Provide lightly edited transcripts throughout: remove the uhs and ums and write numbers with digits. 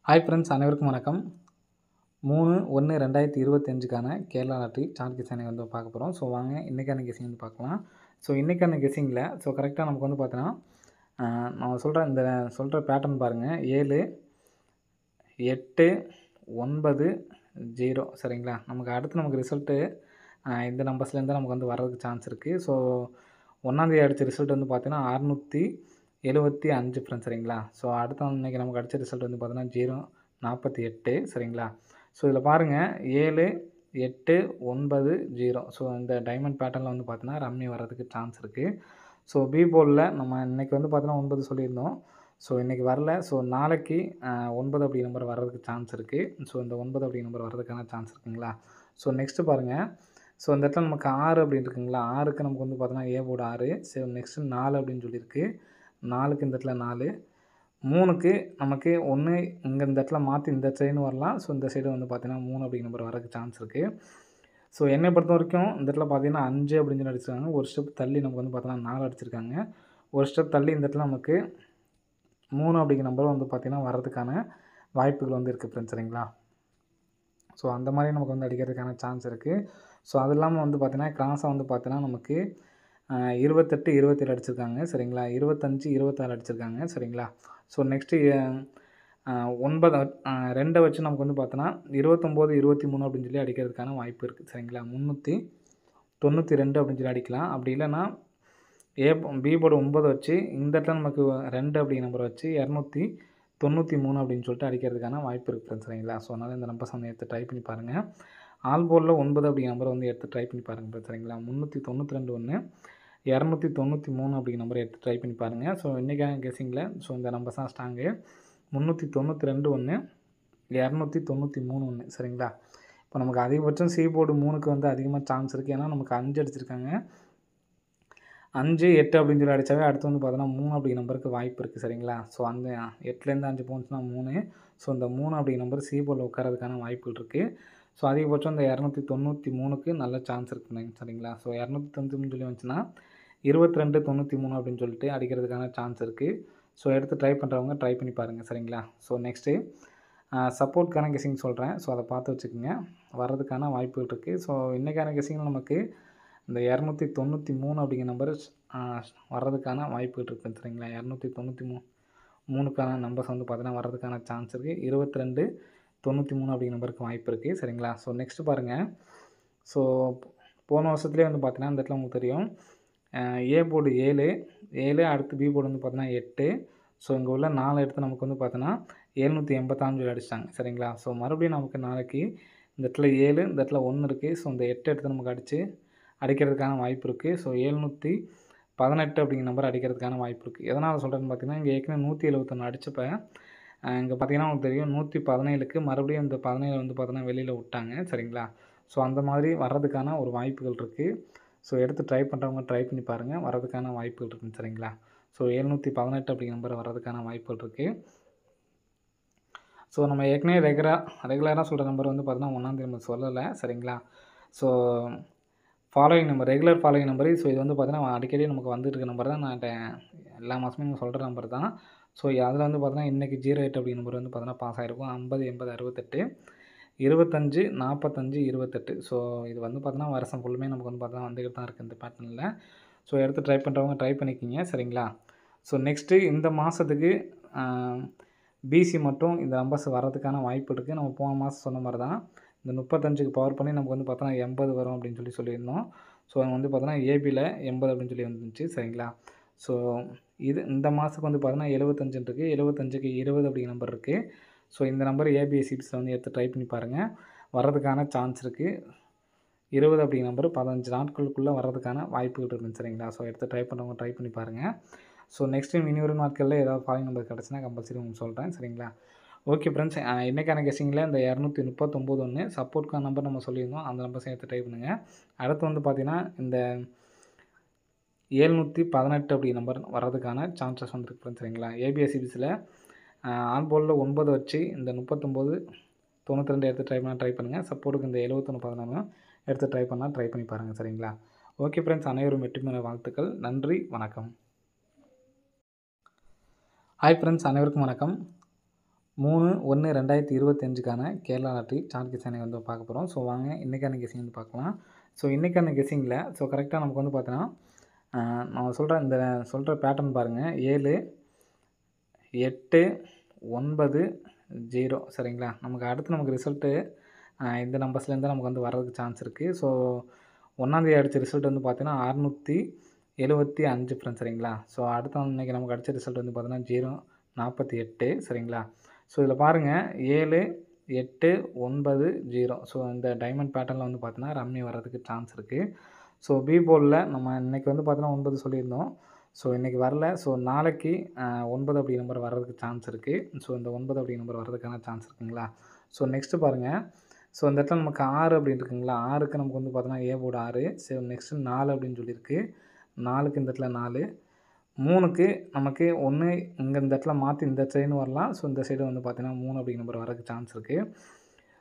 Hi friends, அனைவருக்கும் வணக்கம். 3/1/2025க்கான Kerala lottery chart guessing வந்து பார்க்க போகிறோம். ஸோ வாங்க இன்றைக்கான கெஸ்ஸிங் வந்து பார்க்கலாம். ஸோ இன்றைக்கான கெஸ்ஸிங்கில் கரெக்டாக நமக்கு வந்து பார்த்தீங்கன்னா, நான் சொல்கிற பேட்டர்ன் பாருங்கள். 7, 8, 9, 0 சரிங்களா. நமக்கு ரிசல்ட்டு இந்த நம்பர்ஸ்லேருந்து நமக்கு வந்து வர்றதுக்கு சான்ஸ் இருக்குது. ஸோ 1ஆந்தேதி அடித்த ரிசல்ட் வந்து பார்த்தீங்கன்னா 675 ஃப்ரெண்ட்ஸ் சரிங்களா. ஸோ இன்றைக்கி நமக்கு அடித்த ரிசல்ட் வந்து பார்த்தீங்கன்னா 048 சரிங்களா. ஸோ இதில் பாருங்கள் 7, 8, 9, 0. ஸோ இந்த டைமண்ட் பேட்டர்னில் வந்து பார்த்தீங்கன்னா ரம்மி வர்றதுக்கு சான்ஸ் இருக்குது. ஸோ பி போர்டில் நம்ம இன்றைக்கி வந்து பார்த்தீங்கன்னா 9 சொல்லியிருந்தோம். ஸோ இன்றைக்கி வரல. ஸோ நாளைக்கு 9 அப்படி நம்பர் வர்றதுக்கு சான்ஸ் இருக்குது. ஸோ இந்த 9 அப்படி நம்பர் வர்றதுக்கான சான்ஸ் இருக்குங்களா. ஸோ நெக்ஸ்ட்டு பாருங்கள். ஸோ இந்த இடத்துல நமக்கு 6 அப்படின்னு இருக்குங்களா. 6க்கு நமக்கு வந்து பார்த்தீங்கன்னா ஏ போர்டு 6. ஸோ நெக்ஸ்ட்டு 4 அப்படின்னு சொல்லியிருக்கு. 4க்கு இந்த இடத்துல 4. 3க்கு நமக்கு ஒன்று இங்கே இந்த இடத்துல மாற்றி இந்த சைடு வரலாம். ஸோ இந்த சைடு வந்து பார்த்தீங்கன்னா 3 அப்படிங்கிற நம்பர் வரதுக்கு சான்ஸ் இருக்குது. ஸோ என்னை பொறுத்த வரைக்கும் இந்த இடத்துல பார்த்தீங்கன்னா 5 அப்படின்னு சொல்லி அடிச்சிருக்காங்க. ஒரு ஸ்டெப் தள்ளி நமக்கு வந்து பார்த்தீங்கன்னா 4 அடிச்சிருக்காங்க. ஒரு ஸ்டெப் தள்ளி இந்த இடத்துல நமக்கு 3 அப்படிங்கிற நம்பர் வந்து பார்த்திங்கன்னா வர்றதுக்கான வாய்ப்புகள் வந்து இருக்குது ஃப்ரெண்ட்ஸ் சரிங்களா. ஸோ அந்த மாதிரி நமக்கு வந்து அடிக்கிறதுக்கான சான்ஸ் இருக்குது. ஸோ அது இல்லாமல் வந்து பார்த்திங்கன்னா கிராஸாக வந்து பார்த்தீங்கன்னா நமக்கு 28, 27 அடிச்சிருக்காங்க சரிங்களா. 25, 26 அடிச்சிருக்காங்க சரிங்களா. ஸோ நெக்ஸ்ட்டு 9 2 வச்சு நமக்கு வந்து பார்த்தோன்னா 29, 23 அப்படின்னு சொல்லி அடிக்கிறதுக்கான வாய்ப்பு இருக்குது சரிங்களா. 392 அப்படின்னு சொல்லி அடிக்கலாம். அப்படி இல்லைன்னா பி போர்டு 9 வச்சு இந்த இடத்துல நமக்கு 2 அப்படிங்கிற நம்பரை வச்சு 293 அப்படின்னு சொல்லிட்டு அடிக்கிறதுக்கான வாய்ப்பு இருக்குது ஃப்ரெண்ட்ஸ் சரிங்களா. ஸோ அதனால் இந்த நம்பர்ஸ் வந்து எடுத்து ட்ரை பண்ணி பாருங்கள். ஆல் போர்டில் 9 அப்படிங்கிற நம்பரை வந்து எடுத்து ட்ரை பண்ணி பாருங்கள் சரிங்களா. 392 ஒன்று, 293 அப்படிங்கிற நம்பரை எடுத்து ட்ரை பண்ணி பாருங்கள். ஸோ இன்றைக்கான கெஸ்ஸிங்கில் இந்த நம்பர்ஸ் தான் ஸ்ட்ராங்கு. 392 ஒன்று, 293 ஒன்று சரிங்களா. இப்போ நமக்கு அதிகபட்சம் சி போர்டு 3க்கு வந்து அதிகமாக சான்ஸ் இருக்குது. ஏன்னா நமக்கு 5 அடிச்சிருக்காங்க. 5, 8 அப்படின்னு சொல்லி அடித்தாவே அடுத்து வந்து பார்த்தோன்னா 3 அப்படிங்கிற நம்பருக்கு வாய்ப்பு இருக்குது சரிங்களா. ஸோ அந்த 8லேருந்து 5 போனுச்சுன்னா 3. ஸோ இந்த 3 அப்படிங்கிற நம்பர் சி போர்டில் உட்காரதுக்கான வாய்ப்புகள் இருக்குது. ஸோ அதிகபட்சம் இந்த 293க்கு நல்ல சான்ஸ் இருக்குங்க சரிங்களா. ஸோ 293 சொல்லி வந்துச்சுன்னா 22, 93 அப்படின்னு சொல்லிட்டு அடிக்கிறதுக்கான சான்ஸ் இருக்குது. ஸோ எடுத்து ட்ரை பண்ணுறவங்க ட்ரை பண்ணி பாருங்கள் சரிங்களா. ஸோ நெக்ஸ்ட்டு சப்போர்ட்கான கெஸ்ஸிங் சொல்கிறேன். ஸோ அதை பார்த்து வச்சுக்கோங்க. வர்றதுக்கான வாய்ப்புகள் இருக்குது. ஸோ இன்றைக்கான கெஸ்ஸிங்கில் நமக்கு இந்த 293 அப்படிங்கிற நம்பர் வர்றதுக்கான வாய்ப்புகள் இருக்குது சரிங்களா. 293க்கான நம்பர்ஸ் வந்து பார்த்தீங்கன்னா வர்றதுக்கான சான்ஸ் இருக்குது. 22, 93 அப்படிங்கிற நம்பருக்கு வாய்ப்பு இருக்குது சரிங்களா. ஸோ நெக்ஸ்ட்டு பாருங்கள். ஸோ போன வருஷத்துலேயே வந்து பார்த்தீங்கன்னா இந்த இடத்துல உங்களுக்கு தெரியும் ஏ போர்டு 7, அடுத்து பி போர்டு வந்து பார்த்தீங்கன்னா 8. ஸோ இங்கே உள்ள 4 எடுத்து நமக்கு வந்து பார்த்தோன்னா 786 அடிச்சிட்டாங்க சரிங்களா. ஸோ மறுபடியும் நமக்கு நாளைக்கு இந்த இடத்துல 7, இந்த இடத்துல 1 இருக்குது. ஸோ இந்த 8 எடுத்து நமக்கு அடிக்கிறதுக்கான வாய்ப்பு இருக்குது. ஸோ 718 அப்படிங்கிற நம்பர் அடிக்கிறதுக்கான வாய்ப்பு இருக்குது. எதனால் சொல்கிறேன்னு பார்த்தீங்கன்னா இங்கே ஏற்கனவே 171 அடித்தப்போ இங்கே பார்த்தீங்கன்னா உங்களுக்கு தெரியும் 117க்கு மறுபடியும் இந்த 17 வந்து பார்த்தீங்கன்னா வெளியில் விட்டாங்க சரிங்களா. ஸோ அந்த மாதிரி வர்றதுக்கான ஒரு வாய்ப்புகள் இருக்குது. ஸோ எடுத்து ட்ரை பண்ணுறவங்க ட்ரை பண்ணி பாருங்கள். வர்றதுக்கான வாய்ப்புகள் இருக்குதுன்னு சரிங்களா. ஸோ 718 அப்படிங்கிற நம்பர் வர்றதுக்கான வாய்ப்புகள் இருக்குது. ஸோ நம்ம ஏற்கனவே ரெகுலராக சொல்கிற நம்பர் வந்து பார்த்தீங்கன்னா 1ஆந்தேதி நம்ம சொல்லலை சரிங்களா. So regular following number. So இது வந்து பார்த்தீங்கன்னா அடிக்கடி நமக்கு வந்துட்டு இருக்க நம்பர் தான். நான் எல்லா மாதமே நம்ம சொல்கிற நம்பர் தான். ஸோ அதில் வந்து பார்த்தீங்கன்னா இன்றைக்கி 08 அப்படிங்கிற நம்பர் வந்து பார்த்தீங்கன்னா பாஸ் ஆகிருக்கும். 50, 80, 68, 25, 45, 28. ஸோ இது வந்து பார்த்தீங்கன்னா வருஷம் ஃபுல்லுமே நமக்கு வந்து பார்த்தீங்கன்னா வந்துக்கிட்டு தான் இருக்குது இந்த பேட்டர்னில். ஸோ எடுத்து ட்ரை பண்ணுறவங்க ட்ரை பண்ணிக்கிங்க சரிங்களா. ஸோ நெக்ஸ்ட்டு இந்த மாதத்துக்கு பிசி மட்டும் இந்த நம்பர்ஸ் வர்றதுக்கான வாய்ப்பு இருக்குது. நம்ம போன மாதம் சொன்ன மாதிரி தான் இந்த 35க்கு பவர் பண்ணி நமக்கு வந்து பார்த்தோன்னா 80 வரும் அப்படின்னு சொல்லியிருந்தோம். ஸோ வந்து பார்த்தோன்னா ஏபியில் 80 அப்படின்னு சொல்லி வந்துருந்துச்சு சரிங்களா. ஸோ இந்த மாதத்துக்கு வந்து பார்த்தோன்னா 75 இருக்குது. 75க்கு 20 அப்படிங்கிற நம்பர் இருக்குது. ஸோ இந்த நம்பர் ஏபிஎஸ்சிபிஸில் வந்து எடுத்து ட்ரை பண்ணி பாருங்கள். வர்றதுக்கான சான்ஸ் இருக்குது. 20 அப்படிங்கிற நம்பர் 15 நாட்களுக்குள்ளே வர்றதுக்கான வாய்ப்புகள் இருக்குது சரிங்களா. ஸோ எடுத்து ட்ரை பண்ணுறவங்க ட்ரை பண்ணி பாருங்கள். ஸோ நெக்ஸ்ட்டு இனிவரும் நாட்களில் ஏதாவது ஃபாலோயிங் நம்பர் கிடச்சுன்னா கம்பல்சரி உங்களுக்கு சொல்கிறேன் சரிங்களா. ஓகே ஃப்ரெண்ட்ஸ், இன்றைக்கான கெஸ்ஸிங்கில் இந்த 239 ஒன்று சப்போர்ட்கான நம்பர் நம்ம சொல்லியிருந்தோம். அந்த நம்பர் சேர்த்து ட்ரை பண்ணுங்கள். அடுத்து வந்து பார்த்திங்கன்னா இந்த 718 அப்படி நம்பர் வர்றதுக்கான சான்சஸ் வந்துருக்கு ஃப்ரெண்ட்ஸ் சரிங்களா. ஏபிஎஸ்சிபிஸில் ஆன் போர்டில் 9 வச்சு இந்த 39, 92 எடுத்து ட்ரை பண்ணுங்கள். சப்போர்ட்டுக்கு இந்த 71, 11 எடுத்து ட்ரை பண்ணி பாருங்கள் சரிங்களா. ஓகே ஃப்ரெண்ட்ஸ், அனைவரும் வெற்றி பெற வாழ்த்துக்கள். நன்றி, வணக்கம். ஹாய் ஃப்ரெண்ட்ஸ், அனைவருக்கும் வணக்கம். 3/1/2025க்கான கேரளா லாட்டரி சார்ட் கெஸ்ஸிங் வந்து பார்க்க போகிறோம். ஸோ வாங்க இன்றைக்கான கெஸ்ஸிங் வந்து பார்க்கலாம். ஸோ இன்றைக்கான கெஸ்ஸிங்கில் ஸோ கரெக்டாக நமக்கு வந்து பார்த்தீங்கன்னா நான் சொல்கிற பேட்டர்ன் பாருங்கள். 7, 8, 9, 0 சரிங்களா. நமக்கு ரிசல்ட்டு இந்த நம்பர்ஸ்லேருந்து நமக்கு வந்து வர்றதுக்கு சான்ஸ் இருக்குது. ஸோ 1ஆந்தேதி அடித்த ரிசல்ட் வந்து பார்த்தீங்கன்னா 675 ஃப்ரெண்ட்ஸ் சரிங்களா. ஸோ அடுத்த இன்றைக்கி நமக்கு அடித்த ரிசல்ட் வந்து பார்த்தீங்கன்னா 048 சரிங்களா. ஸோ இதில் பாருங்கள் 7, 8, 9, 0 ஸோ இந்த டைமண்ட் பேட்டர்னில் வந்து பார்த்தீங்கன்னா ரம்மி வர்றதுக்கு சான்ஸ் இருக்குது. ஸோ பி போர்டில் நம்ம இன்றைக்கி வந்து பார்த்தீங்கன்னா 9 சொல்லியிருந்தோம். ஸோ இன்றைக்கி வரல. ஸோ நாளைக்கு 9 அப்படி நம்பர் வர்றதுக்கு சான்ஸ் இருக்குது. ஸோ இந்த 9 அப்படி நம்பர் வர்றதுக்கான சான்ஸ் இருக்குங்களா. ஸோ நெக்ஸ்ட்டு பாருங்கள். ஸோ இந்த இடத்துல நமக்கு 6 அப்படின்னு இருக்குங்களா. 6க்கு நமக்கு வந்து பார்த்தோன்னா ஏ போர்டு 6. சரி நெக்ஸ்ட்டு 4 அப்படின்னு சொல்லியிருக்கு. 4க்கு இந்த இடத்துல 4. 3க்கு நமக்கு ஒன்று இங்கே இந்த இடத்துல மாற்றி இந்த சைடு வரலாம். ஸோ இந்த சைடு வந்து பார்த்தீங்கன்னா 3 அப்படிங்கிற நம்பர் வரதுக்கு சான்ஸ் இருக்குது.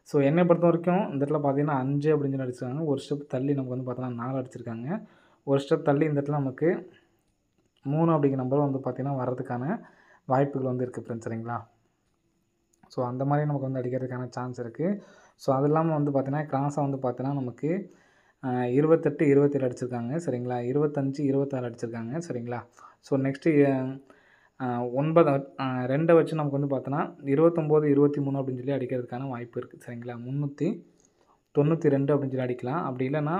ஸோ என்னை பொறுத்த வரைக்கும் இந்த இடத்துல பார்த்தீங்கன்னா 5 அப்படின்னு சொல்லி அடிச்சிருக்காங்க. ஒரு ஸ்டெப் தள்ளி நமக்கு வந்து பார்த்தோன்னா 4 அடிச்சிருக்காங்க. ஒரு ஸ்டெப் தள்ளி இந்த இடத்துல நமக்கு 3 அப்படிங்கிற நம்பரும் வந்து பார்த்திங்கன்னா வர்றதுக்கான வாய்ப்புகள் வந்து இருக்குது ஃப்ரெண்ட்ஸ் சரிங்களா. ஸோ அந்த மாதிரி நமக்கு வந்து அடிக்கிறதுக்கான சான்ஸ் இருக்குது. ஸோ அது இல்லாமல் வந்து பார்த்திங்கன்னா கிராஸாக வந்து பார்த்தீங்கன்னா நமக்கு 28, 27 அடிச்சிருக்காங்க சரிங்களா. 25, 26 அடிச்சிருக்காங்க சரிங்களா. ஸோ நெக்ஸ்ட்டு 9 2 வச்சு நமக்கு வந்து பார்த்தோன்னா 29, 23 அப்படின்னு சொல்லி அடிக்கிறதுக்கான வாய்ப்பு இருக்குது சரிங்களா. 392 அப்படின்னு சொல்லி அடிக்கலாம். அப்படி இல்லைன்னா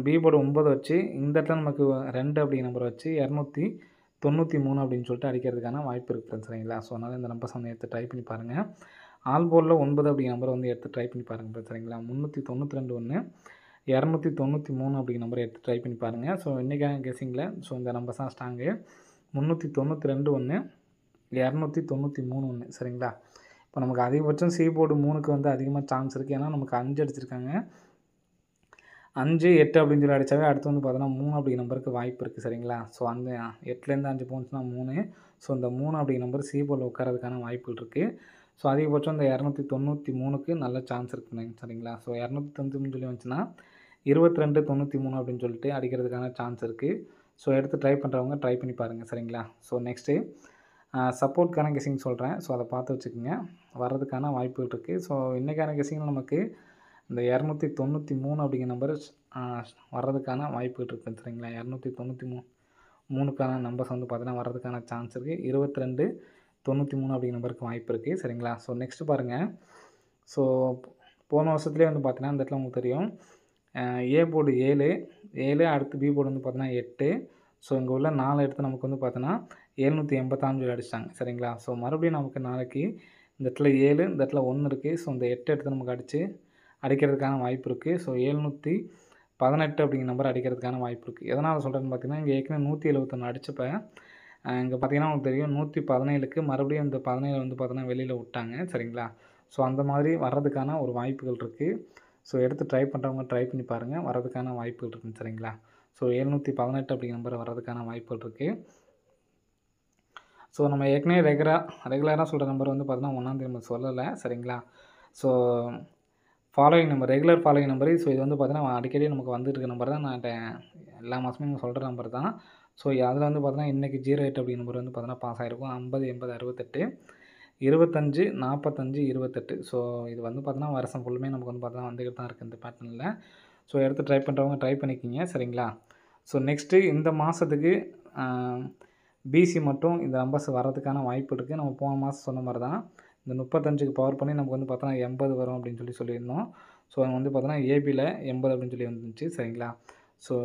பி போர்டு 9 வச்சு இந்த இடத்துல நமக்கு 2 அப்படிங்கிற நம்பர் வச்சு 293 அப்படின்னு சொல்லிட்டு அடிக்கிறதுக்கான வாய்ப்பு இருக்குது சரிங்களா. ஸோ அதனால் இந்த நம்பர்ஸ் வந்து எடுத்து ட்ரை பண்ணி பாருங்கள். ஆல் போர்டில் 9 அப்படிங்கிற நம்பரை வந்து எடுத்து ட்ரை பண்ணி பாருங்கள் சரிங்களா. 392 1, 293 அப்படிங்கிற நம்பரை எடுத்து ட்ரை பண்ணி பாருங்கள். ஸோ இன்றைக்கான கெஸ்ஸிங்கில் ஸோ இந்த நம்பர்ஸ் தான் ஸ்ட்ராங்கு. 392 1, 293 1 சரிங்களா. இப்போ நமக்கு அதிகபட்சம் சி போர்டு 3க்கு வந்து அதிகமாக சான்ஸ் இருக்குது. ஏன்னா நமக்கு 5 அடிச்சிருக்காங்க. 5, 8 அப்படின்னு சொல்லி அடித்தாவே அடுத்து வந்து பார்த்தோன்னா 3 அப்படிங்கிற நம்பருக்கு வாய்ப்பு இருக்குது சரிங்களா. ஸோ அந்த 8லேருந்து 5 போனுச்சுன்னா 3. ஸோ இந்த 3 அப்படிங்கிற நம்பர் சி போர்டில் உட்காரதுக்கான வாய்ப்புகள் இருக்குது. ஸோ அதிகபட்சம் இந்த 293க்கு நல்ல சான்ஸ் இருக்குங்க சரிங்களா. ஸோ 293 சொல்லி வந்துச்சுன்னா 22, 93 அப்படின்னு சொல்லிட்டு அடிக்கிறதுக்கான சான்ஸ் இருக்குது. ஸோ எடுத்து ட்ரை பண்ணுறவங்க ட்ரை பண்ணி பாருங்கள் சரிங்களா. ஸோ நெக்ஸ்ட்டு சப்போர்ட்கான கெஸ்ஸிங் சொல்கிறேன். ஸோ அதை பார்த்து வச்சுக்கோங்க. வர்றதுக்கான வாய்ப்புகள் இருக்குது. ஸோ இன்றைக்கான கெஸ்ஸிங்கில் நமக்கு இந்த 293 அப்படிங்கிற நம்பர் வர்றதுக்கான வாய்ப்புகள் இருக்குது சரிங்களா. 293க்கான நம்பர்ஸ் வந்து பார்த்தீங்கன்னா வர்றதுக்கான சான்ஸ் இருக்குது. 22, 93 அப்படிங்கிற நம்பருக்கு வாய்ப்பு இருக்குது சரிங்களா. ஸோ நெக்ஸ்ட்டு பாருங்கள். ஸோ போன வருஷத்துலேயே வந்து பார்த்தீங்கன்னா இந்த இடத்துல உங்களுக்கு தெரியும் ஏ போர்டு 7 அடுத்து பி போர்டு வந்து பார்த்தீங்கன்னா 8. ஸோ இங்கே உள்ள 4 எடுத்து நமக்கு வந்து பார்த்தீங்கன்னா 786 அடிச்சிட்டாங்க சரிங்களா. ஸோ மறுபடியும் நமக்கு நாளைக்கு இந்த இடத்துல 7 இந்த இடத்துல 1 இருக்குது. ஸோ இந்த 8 எடுத்து நமக்கு அடிக்கிறதுக்கான வாய்ப்பு இருக்குது. ஸோ 718 அப்படிங்கிற நம்பர் அடிக்கிறதுக்கான வாய்ப்பு இருக்குது. எதனால் சொல்கிறேன்னு பார்த்தீங்கன்னா இங்கே ஏற்கனவே 171 அடித்தப்ப இங்கே பார்த்தீங்கன்னா உங்களுக்கு தெரியும் 117க்கு மறுபடியும் இந்த 17 வந்து பார்த்தீங்கன்னா வெளியில் விட்டாங்க சரிங்களா. ஸோ அந்த மாதிரி வர்றதுக்கான ஒரு வாய்ப்புகள் இருக்குது. ஸோ எடுத்து ட்ரை பண்ணுறவங்க ட்ரை பண்ணி பாருங்கள். வர்றதுக்கான வாய்ப்புகள் இருக்குங்க சரிங்களா. ஸோ 718 அப்படிங்கிற நம்பர் வர்றதுக்கான வாய்ப்புகள் இருக்குது. ஸோ நம்ம ஏற்கனவே ரெகுலராக சொல்கிற நம்பர் வந்து பார்த்தீங்கன்னா 1ஆந்தேதி நம்ம சொல்லலை சரிங்களா. So following number regular following number. So இது வந்து பார்த்தீங்கன்னா அடிக்கடி நமக்கு வந்துட்டு இருக்க நம்பர் தான். நான் எல்லா மாதமே நம்ம சொல்கிற நம்பர் தான். ஸோ அதில் வந்து பார்த்தீங்கன்னா இன்றைக்கி 08 அப்படிங்கிற நம்பர் வந்து பார்த்தீங்கன்னா பாஸ் ஆகிருக்கும். 50, 80, 68, 25, 45, 28. ஸோ இது வந்து பார்த்தீங்கன்னா வருஷம் ஃபுல்லுமே நமக்கு வந்து பார்த்தீங்கன்னா வந்துக்கிட்டு தான் இருக்குது இந்த பேட்டர்னில். ஸோ எடுத்து ட்ரை பண்ணுறவங்க ட்ரை பண்ணிக்கிங்க சரிங்களா. ஸோ நெக்ஸ்ட்டு இந்த மாதத்துக்கு பிசி மட்டும் இந்த நம்பர்ஸ் வர்றதுக்கான வாய்ப்பு இருக்குது. நம்ம போன மாதம் சொன்ன மாதிரி தான் இந்த 35க்கு பவர் பண்ணி நமக்கு வந்து பார்த்தோன்னா 80 வரும் அப்படின்னு சொல்லியிருந்தோம். ஸோ வந்து பார்த்தோன்னா ஏபியில் 80 அப்படின்னு சொல்லி வந்துச்சு சரிங்களா. ஸோ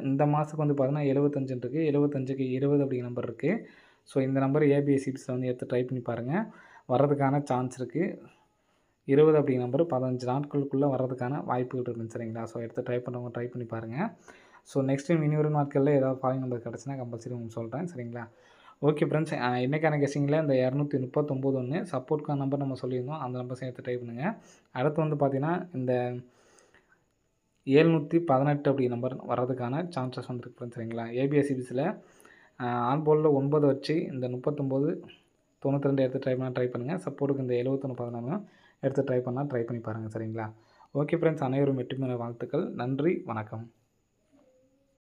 இந்த மாதத்துக்கு வந்து பார்த்தோன்னா 75 இருக்குது. 75க்கு 20 அப்படிங்கிற நம்பர் இருக்குது. ஸோ இந்த நம்பர் ஏபிஎஸ்சிபிஸில் வந்து எடுத்து ட்ரை பண்ணி பாருங்கள். வர்றதுக்கான சான்ஸ் இருக்குது. 20 அப்படிங்கிற நம்பர் 15 நாட்களுக்குள்ளே வர்றதுக்கான வாய்ப்புகள் இருக்குது சரிங்களா. ஸோ எடுத்து ட்ரை பண்ணுறவங்க ட்ரை பண்ணி பாருங்கள். ஸோ நெக்ஸ்ட் டைம் இனி வரும் நாட்களில் ஏதாவது ஃபாலோயிங் நம்பர் கிடச்சுன்னா கம்பல்சரி உங்களுக்கு சொல்கிறேன் சரிங்களா. ஓகே ஃப்ரெண்ட்ஸ், இன்றைக்கான கெஸ்ஸிங்கில் இந்த 239 1 சப்போர்ட்கான நம்பர் நம்ம சொல்லியிருந்தோம். அந்த நம்பர்ஸை எடுத்து ட்ரை பண்ணுங்கள். அடுத்து வந்து பார்த்திங்கன்னா இந்த 718 அப்படி நம்பர் வர்றதுக்கான சான்சஸ் வந்துருக்கு ஃப்ரெண்ட்ஸ் சரிங்களா. ஏபிஎஸ்சிபிஸில் ஆன் போர்டில் 9 வச்சு இந்த 39, 92 எடுத்து ட்ரை பண்ணுங்கள். சப்போர்ட்டுக்கு இந்த 71, 14 எடுத்து ட்ரை பண்ணி பாருங்கள் சரிங்களா. ஓகே ஃப்ரெண்ட்ஸ், அனைவரும் வெற்றி பெற வாழ்த்துக்கள். நன்றி, வணக்கம்.